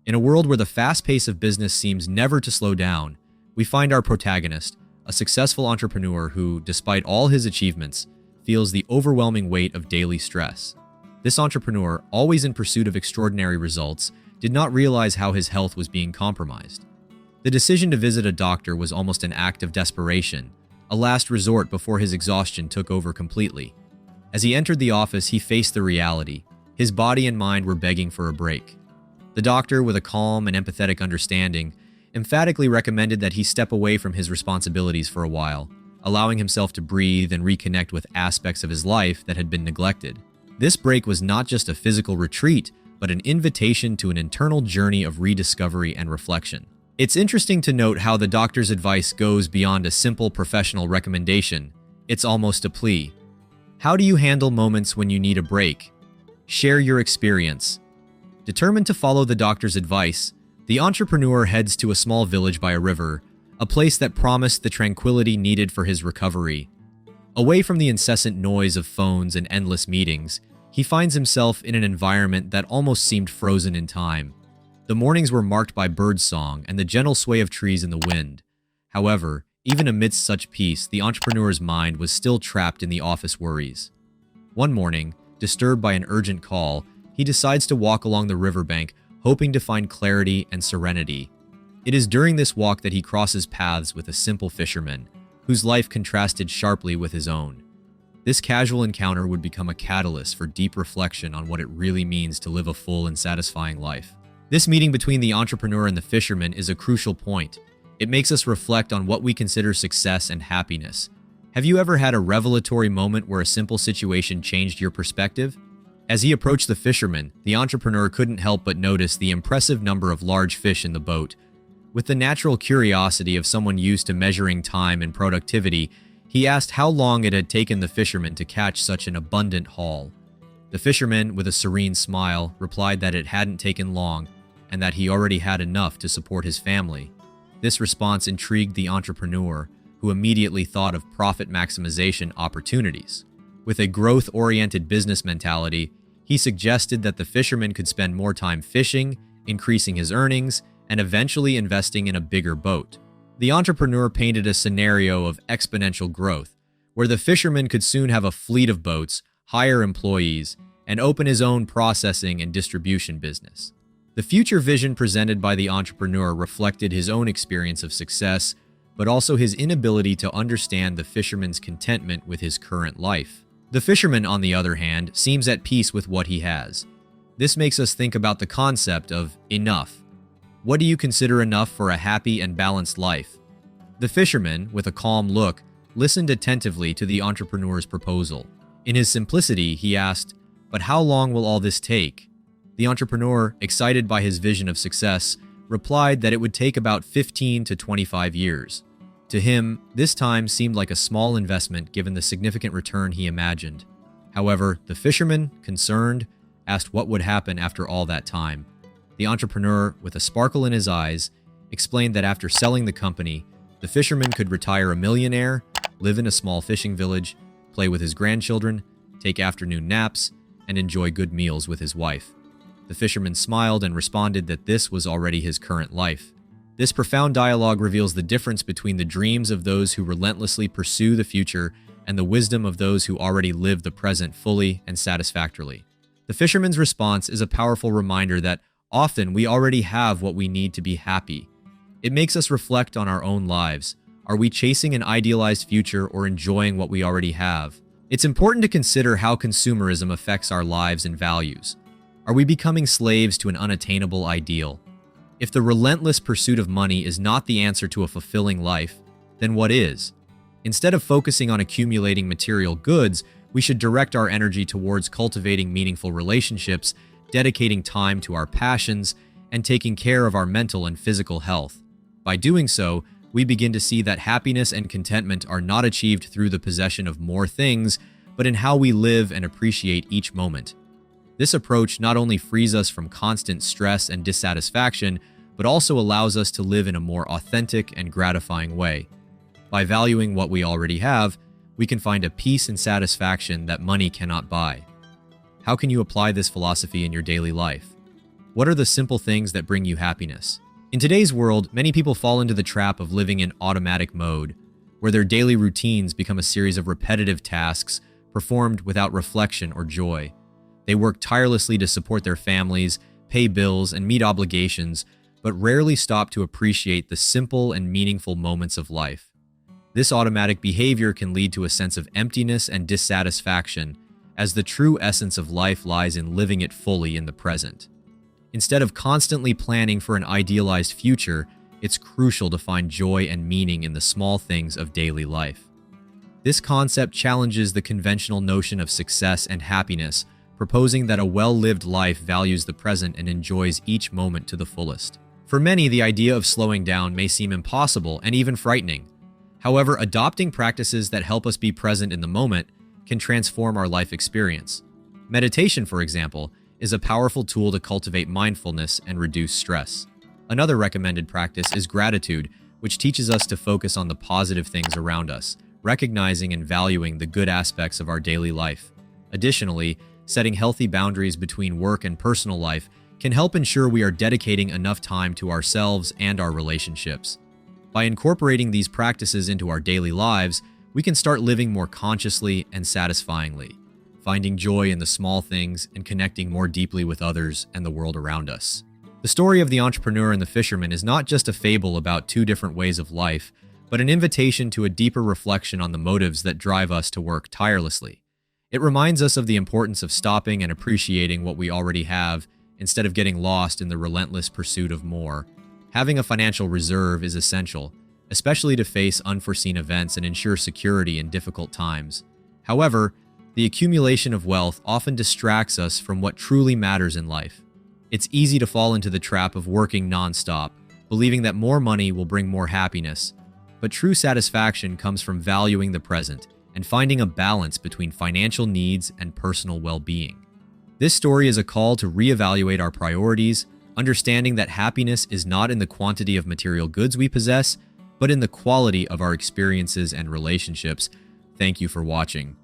In a world where the fast pace of business seems never to slow down, we find our protagonist, a successful entrepreneur who, despite all his achievements, feels the overwhelming weight of daily stress. This entrepreneur, always in pursuit of extraordinary results, did not realize how his health was being compromised. The decision to visit a doctor was almost an act of desperation, a last resort before his exhaustion took over completely. As he entered the office, he faced the reality. His body and mind were begging for a break. The doctor, with a calm and empathetic understanding, emphatically recommended that he step away from his responsibilities for a while, allowing himself to breathe and reconnect with aspects of his life that had been neglected. This break was not just a physical retreat, but an invitation to an internal journey of rediscovery and reflection. It's interesting to note how the doctor's advice goes beyond a simple professional recommendation. It's almost a plea. How do you handle moments when you need a break? Share your experience. Determined to follow the doctor's advice, the entrepreneur heads to a small village by a river, a place that promised the tranquility needed for his recovery. Away from the incessant noise of phones and endless meetings, he finds himself in an environment that almost seemed frozen in time. The mornings were marked by birdsong and the gentle sway of trees in the wind. However, even amidst such peace, the entrepreneur's mind was still trapped in the office worries. One morning, disturbed by an urgent call, he decides to walk along the riverbank, hoping to find clarity and serenity. It is during this walk that he crosses paths with a simple fisherman, whose life contrasted sharply with his own. This casual encounter would become a catalyst for deep reflection on what it really means to live a full and satisfying life. This meeting between the entrepreneur and the fisherman is a crucial point. It makes us reflect on what we consider success and happiness. Have you ever had a revelatory moment where a simple situation changed your perspective? As he approached the fisherman, the entrepreneur couldn't help but notice the impressive number of large fish in the boat. With the natural curiosity of someone used to measuring time and productivity, he asked how long it had taken the fisherman to catch such an abundant haul. The fisherman, with a serene smile, replied that it hadn't taken long and that he already had enough to support his family. This response intrigued the entrepreneur, who immediately thought of profit maximization opportunities. With a growth-oriented business mentality, he suggested that the fisherman could spend more time fishing, increasing his earnings, and eventually investing in a bigger boat. The entrepreneur painted a scenario of exponential growth, where the fisherman could soon have a fleet of boats, hire employees, and open his own processing and distribution business. The future vision presented by the entrepreneur reflected his own experience of success, but also his inability to understand the fisherman's contentment with his current life. The fisherman, on the other hand, seems at peace with what he has. This makes us think about the concept of enough. What do you consider enough for a happy and balanced life? The fisherman, with a calm look, listened attentively to the entrepreneur's proposal. In his simplicity, he asked, "But how long will all this take?" The entrepreneur, excited by his vision of success, replied that it would take about 15 to 25 years. To him, this time seemed like a small investment given the significant return he imagined. However, the fisherman, concerned, asked what would happen after all that time. The entrepreneur, with a sparkle in his eyes, explained that after selling the company, the fisherman could retire a millionaire, live in a small fishing village, play with his grandchildren, take afternoon naps, and enjoy good meals with his wife. The fisherman smiled and responded that this was already his current life. This profound dialogue reveals the difference between the dreams of those who relentlessly pursue the future and the wisdom of those who already live the present fully and satisfactorily. The fisherman's response is a powerful reminder that often we already have what we need to be happy. It makes us reflect on our own lives. Are we chasing an idealized future or enjoying what we already have? It's important to consider how consumerism affects our lives and values. Are we becoming slaves to an unattainable ideal? If the relentless pursuit of money is not the answer to a fulfilling life, then what is? Instead of focusing on accumulating material goods, we should direct our energy towards cultivating meaningful relationships, dedicating time to our passions, and taking care of our mental and physical health. By doing so, we begin to see that happiness and contentment are not achieved through the possession of more things, but in how we live and appreciate each moment. This approach not only frees us from constant stress and dissatisfaction, but also allows us to live in a more authentic and gratifying way. By valuing what we already have, we can find a peace and satisfaction that money cannot buy. How can you apply this philosophy in your daily life? What are the simple things that bring you happiness? In today's world, many people fall into the trap of living in automatic mode, where their daily routines become a series of repetitive tasks performed without reflection or joy. They work tirelessly to support their families, pay bills, and meet obligations, but rarely stop to appreciate the simple and meaningful moments of life. This automatic behavior can lead to a sense of emptiness and dissatisfaction, as the true essence of life lies in living it fully in the present. Instead of constantly planning for an idealized future, it's crucial to find joy and meaning in the small things of daily life. This concept challenges the conventional notion of success and happiness, proposing that a well-lived life values the present and enjoys each moment to the fullest. For many, the idea of slowing down may seem impossible and even frightening. However, adopting practices that help us be present in the moment can transform our life experience. Meditation, for example, is a powerful tool to cultivate mindfulness and reduce stress. Another recommended practice is gratitude, which teaches us to focus on the positive things around us, recognizing and valuing the good aspects of our daily life. Additionally, setting healthy boundaries between work and personal life can help ensure we are dedicating enough time to ourselves and our relationships. By incorporating these practices into our daily lives, we can start living more consciously and satisfyingly, finding joy in the small things and connecting more deeply with others and the world around us. The story of the entrepreneur and the fisherman is not just a fable about two different ways of life, but an invitation to a deeper reflection on the motives that drive us to work tirelessly. It reminds us of the importance of stopping and appreciating what we already have instead of getting lost in the relentless pursuit of more. Having a financial reserve is essential, especially to face unforeseen events and ensure security in difficult times. However, the accumulation of wealth often distracts us from what truly matters in life. It's easy to fall into the trap of working nonstop, believing that more money will bring more happiness. But true satisfaction comes from valuing the present and finding a balance between financial needs and personal well-being. This story is a call to reevaluate our priorities, understanding that happiness is not in the quantity of material goods we possess, but in the quality of our experiences and relationships. Thank you for watching.